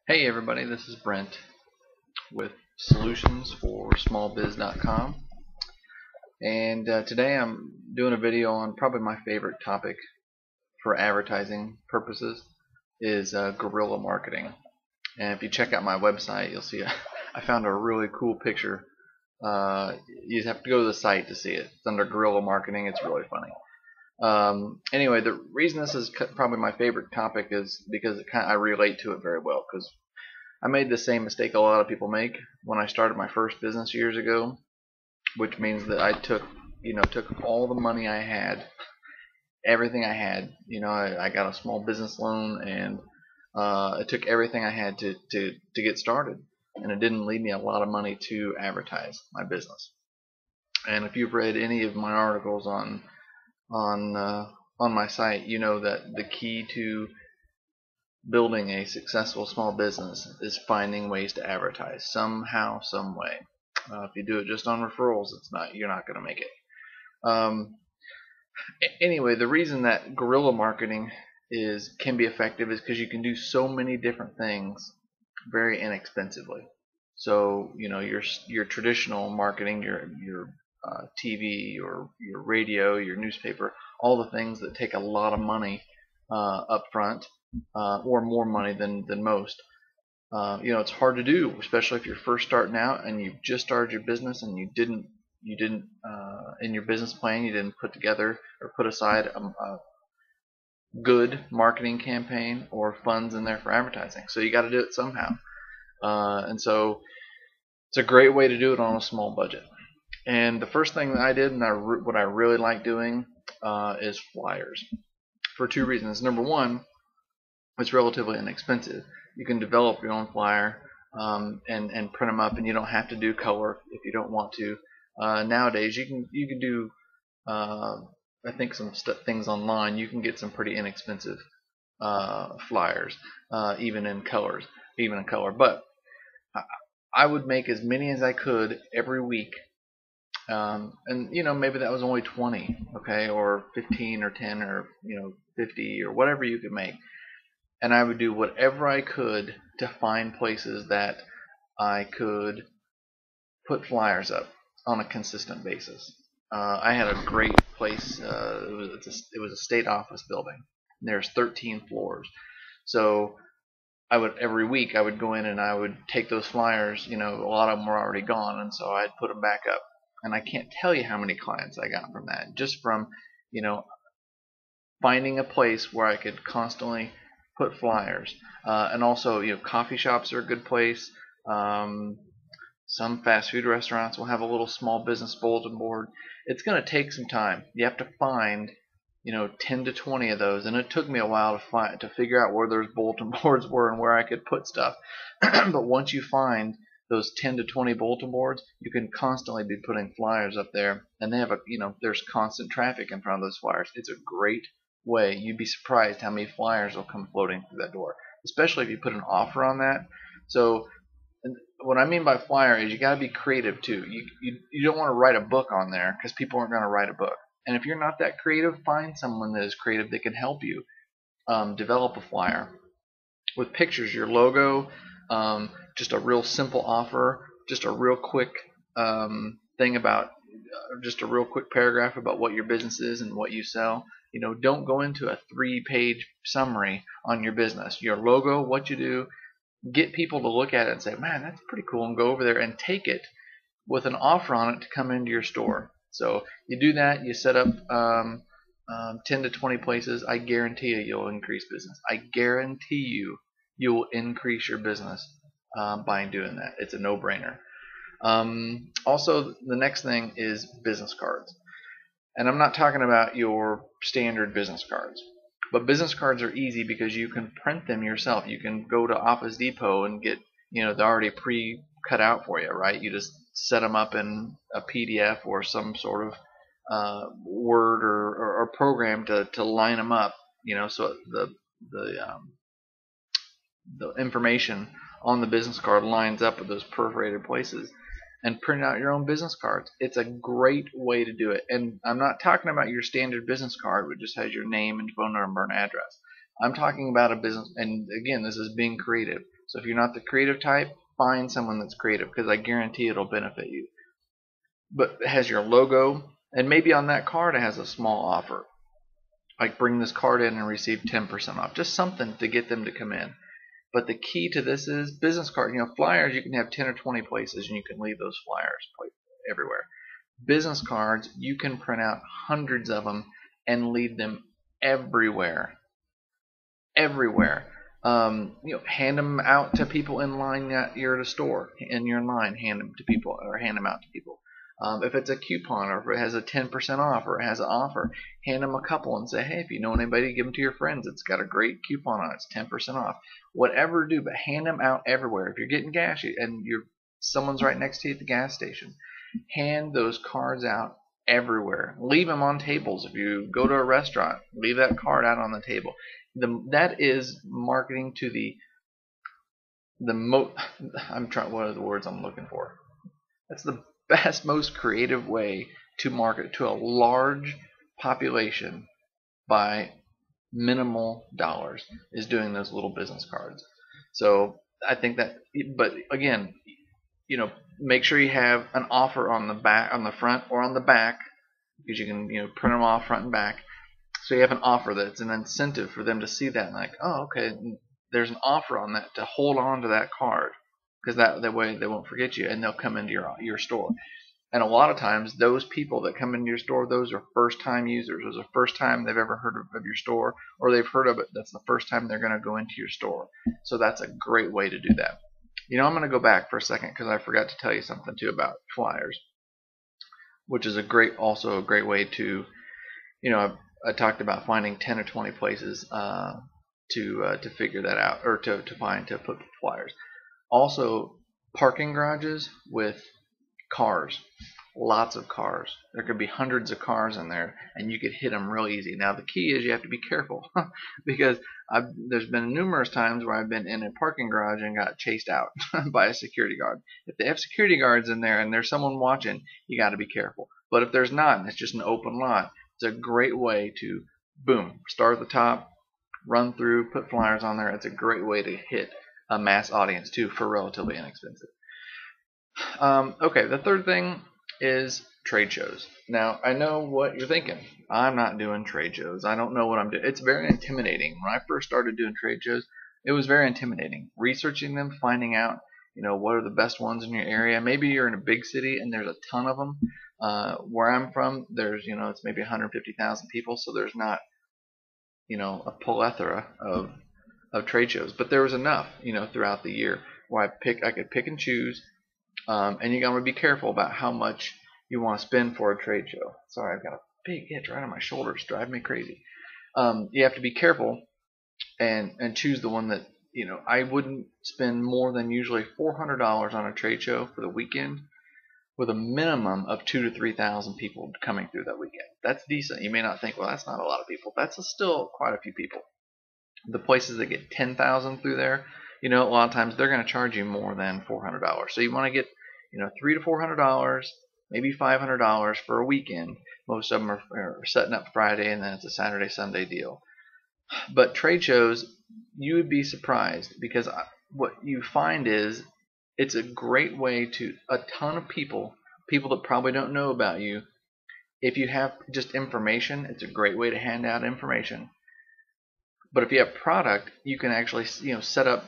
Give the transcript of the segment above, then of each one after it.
Hey everybody, this is Brent with solutionsforsmallbiz.com, and today I'm doing a video on probably my favorite topic for advertising purposes is guerrilla marketing. And if you check out my website, you'll see I found a really cool picture. You have to go to the site to see it. It's under guerrilla marketing. It's really funny. Anyway, the reason this is probably my favorite topic is because I relate to it very well, because I made the same mistake a lot of people make when I started my first business years ago, which means that I took all the money I had, everything I had. I got a small business loan, and I took everything I had to get started, and it didn't leave me a lot of money to advertise my business. And if you've read any of my articles on my site, you know that the key to building a successful small business is finding ways to advertise somehow, some way. If you do it just on referrals, you're not going to make it. Anyway, the reason that guerrilla marketing can be effective is because you can do so many different things very inexpensively. So your traditional marketing, your TV, your radio, your newspaper, all the things that take a lot of money up front, or more money than most. It's hard to do, especially if you're first starting out and you've just started your business and you didn't in your business plan you didn't put together or put aside a good marketing campaign or funds in there for advertising. So you got to do it somehow, and so it's a great way to do it on a small budget. And the first thing that I did, and what I really like doing, is flyers, for two reasons. Number one, it's relatively inexpensive. You can develop your own flyer and print them up, and you don't have to do color if you don't want to. Nowadays, you can do I think some things online. You can get some pretty inexpensive flyers, even in color. But I would make as many as I could every week. And maybe that was only 20, okay, or 15 or 10 or 50 or whatever you could make. And I would do whatever I could to find places that I could put flyers up on a consistent basis. I had a great place. It was a state office building. There's 13 floors. So every week I would go in and I would take those flyers. A lot of them were already gone, and so I'd put them back up. And I can't tell you how many clients I got from that, just from finding a place where I could constantly put flyers. And also, coffee shops are a good place. Some fast food restaurants will have a little small business bulletin board. It's going to take some time. You have to find 10 to 20 of those, and it took me a while to figure out where those bulletin boards were and where I could put stuff. But once you find those 10 to 20 bulletin boards, you can constantly be putting flyers up there, and they have there's constant traffic in front of those flyers. It's a great way. You'd be surprised how many flyers will come floating through that door, especially if you put an offer on that. So what I mean by flyer is you got to be creative too. You don't want to write a book on there, because people aren't going to write a book. And if you're not that creative, find someone that is creative that can help you develop a flyer with pictures, your logo, just a real simple offer, just a real quick thing about, just a real quick paragraph about what your business is and what you sell. Don't go into a 3-page summary on your business. Your logo, what you do, get people to look at it and say, man, that's pretty cool, and go over there and take it with an offer on it to come into your store. So you do that, you set up 10 to 20 places. I guarantee you'll increase business. I guarantee you will increase your business by doing that. It's a no-brainer. Also, the next thing is business cards. And I'm not talking about your standard business cards, but business cards are easy because you can print them yourself. You can go to Office Depot and get, they're already pre-cut out for you, right? You just set them up in a PDF or some sort of Word or program to line them up, so the information on the business card lines up with those perforated places, and print out your own business cards. It's a great way to do it. And I'm not talking about your standard business card which just has your name and phone number and address. I'm talking about a business, and again, this is being creative. So if you're not the creative type, find someone that's creative, because I guarantee it'll benefit you. But it has your logo, and maybe on that card it has a small offer, like bring this card in and receive 10% off, just something to get them to come in. But the key to this is business card. Flyers, you can have 10 or 20 places and you can leave those flyers everywhere. Business cards, you can print out hundreds of them and leave them everywhere. Everywhere. Hand them out to people in line that you're at a store and you're in line. Hand them to people, or hand them out to people. If it's a coupon, or if it has a 10% off, or it has an offer, hand them a couple and say, hey, if you know anybody, give them to your friends. It's got a great coupon on it. It's 10% off. Whatever do, but hand them out everywhere. If you're getting gas and someone's right next to you at the gas station, hand those cards out everywhere. Leave them on tables. If you go to a restaurant, leave that card out on the table. That is marketing to what are the words I'm looking for? That's the best, most creative way to market to a large population by minimal dollars, is doing those little business cards. So I think that, but again, make sure you have an offer on the back, on the front, or on the back, because you can print them off front and back. So you have an offer that's an incentive for them to see that and like, oh, okay, there's an offer on that, to hold on to that card, because that way they won't forget you and they'll come into your store. And a lot of times those people that come into your store, those are first time users. Those are the first time they've ever heard of your store, or they've heard of it. That's the first time they're going to go into your store. So that's a great way to do that. I'm going to go back for a second because I forgot to tell you something too about flyers, which is also a great way to, I talked about finding 10 or 20 places to figure that out, or to put flyers. Also, parking garages with cars, lots of cars. There could be hundreds of cars in there, and you could hit them real easy. Now the key is you have to be careful because there's been numerous times where I've been in a parking garage and got chased out by a security guard. If they have security guards in there and there's someone watching, you got to be careful. But if there's not, and it's just an open lot, it's a great way to, boom, start at the top, run through, put flyers on there. It's a great way to hit a mass audience too for relatively inexpensive. Okay, the third thing is trade shows. Now, I know what you're thinking. I'm not doing trade shows. I don't know what I'm doing. It's very intimidating. When I first started doing trade shows, it was very intimidating. Researching them, finding out, what are the best ones in your area. Maybe you're in a big city and there's a ton of them. Where I'm from, there's, it's maybe 150,000 people, so there's not, a plethora of trade shows. But there was enough, throughout the year where I could pick and choose. And you gotta be careful about how much you want to spend for a trade show. Sorry, I've got a big itch right on my shoulder. It's driving me crazy. You have to be careful and choose the one that, I wouldn't spend more than usually $400 on a trade show for the weekend, with a minimum of 2,000 to 3,000 people coming through that weekend. That's decent. You may not think, well, that's not a lot of people. That's still quite a few people. The places that get 10,000 through there, a lot of times they're going to charge you more than $400. So you want to get, $300 to $400, maybe $500 for a weekend. Most of them are setting up Friday, and then it's a Saturday, Sunday deal. But trade shows, you would be surprised, because what you find is it's a great way to a ton of people that probably don't know about you. If you have just information, it's a great way to hand out information. But if you have product, you can actually set up.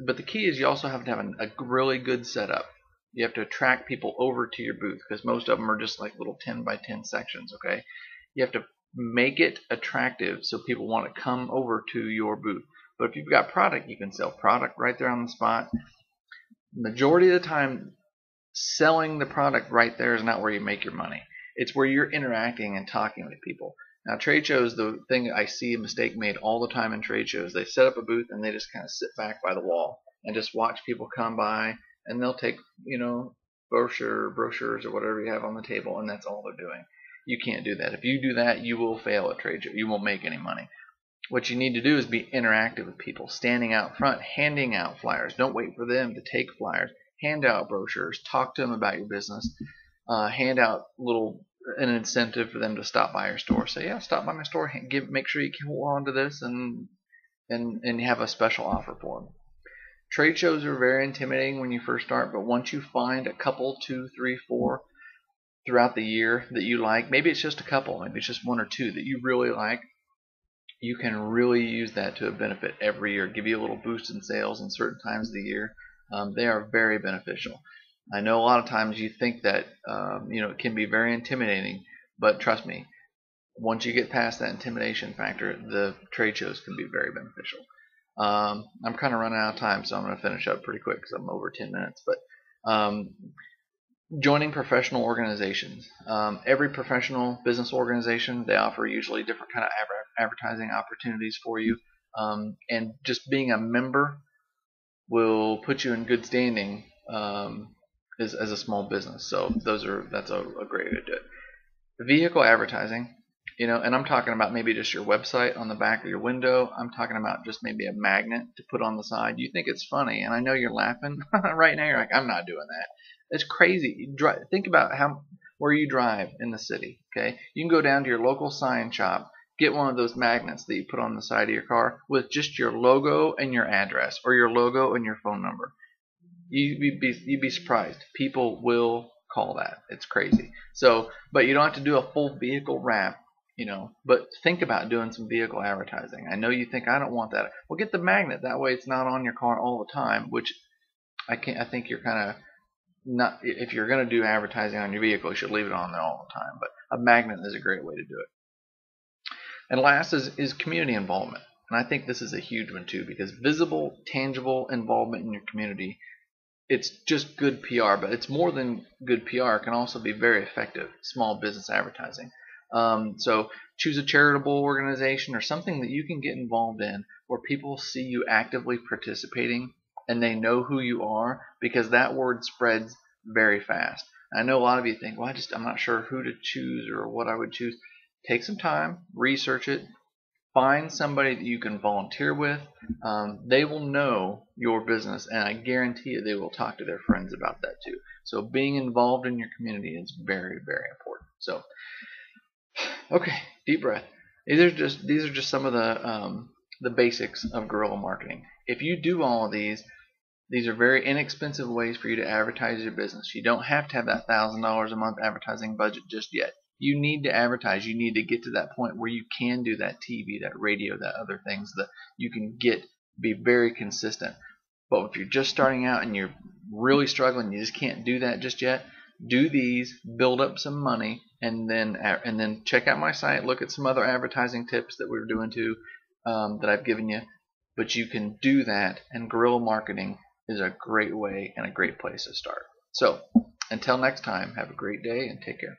But the key is you also have to have a really good setup. You have to attract people over to your booth, because most of them are just like little 10 by 10 sections. Okay, you have to make it attractive so people want to come over to your booth. But if you've got product, you can sell product right there on the spot. Majority of the time, selling the product right there is not where you make your money. It's where you're interacting and talking with people. Now, trade shows, the thing I see a mistake made all the time in trade shows, they set up a booth and they just kind of sit back by the wall and just watch people come by, and they'll take, brochures or whatever you have on the table, and that's all they're doing. You can't do that. If you do that, you will fail at trade show. You won't make any money. What you need to do is be interactive with people, standing out front, handing out flyers. Don't wait for them to take flyers. Hand out brochures. Talk to them about your business. Hand out an incentive for them to stop by your store. Say, yeah, stop by my store. Make sure you hold on to this, and have a special offer for them. Trade shows are very intimidating when you first start, but once you find a couple, 2, 3, 4 throughout the year that you like, maybe it's just a couple, maybe it's just 1 or 2 that you really like, you can really use that to a benefit every year, give you a little boost in sales in certain times of the year. They are very beneficial. I know a lot of times you think that it can be very intimidating, but trust me, once you get past that intimidation factor, the trade shows can be very beneficial. I'm kind of running out of time, so I'm going to finish up pretty quick because I'm over 10 minutes. But joining professional organizations. Every professional business organization, they offer usually different kind of advertising opportunities for you. And just being a member will put you in good standing as a small business. So that's a great way to do it. Vehicle advertising, and I'm talking about maybe just your website on the back of your window. I'm talking about just maybe a magnet to put on the side. You think it's funny, and I know you're laughing right now. You're like, I'm not doing that. It's crazy. Think about where you drive in the city. Okay, you can go down to your local sign shop, get one of those magnets that you put on the side of your car with just your logo and your address, or your logo and your phone number. You'd be surprised. People will call that. It's crazy. So, but you don't have to do a full vehicle wrap, but think about doing some vehicle advertising. I know you think I don't want that. Well, get the magnet. That way it's not on your car all the time, which I think you're kind of not. If you're going to do advertising on your vehicle, you should leave it on there all the time, but a magnet is a great way to do it. And last is community involvement. And I think this is a huge one too, because visible, tangible involvement in your community, it's just good PR, but it's more than good PR. It can also be very effective small business advertising. So choose a charitable organization or something that you can get involved in where people see you actively participating and they know who you are, because that word spreads very fast. I know a lot of you think, well, I'm not sure who to choose or what I would choose. Take some time, research it, find somebody that you can volunteer with. They will know your business, and I guarantee you they will talk to their friends about that too. So being involved in your community is very, very important. So, okay, deep breath. These are just some of the basics of guerrilla marketing. If you do all of these are very inexpensive ways for you to advertise your business. You don't have to have that $1,000 a month advertising budget just yet. You need to advertise. You need to get to that point where you can do that TV, that radio, that other things that you can be very consistent. But if you're just starting out and you're really struggling, you just can't do that just yet, do these, build up some money, and then check out my site, look at some other advertising tips that we're doing too, that I've given you. But you can do that, and guerrilla marketing is a great way and a great place to start. So until next time, have a great day and take care.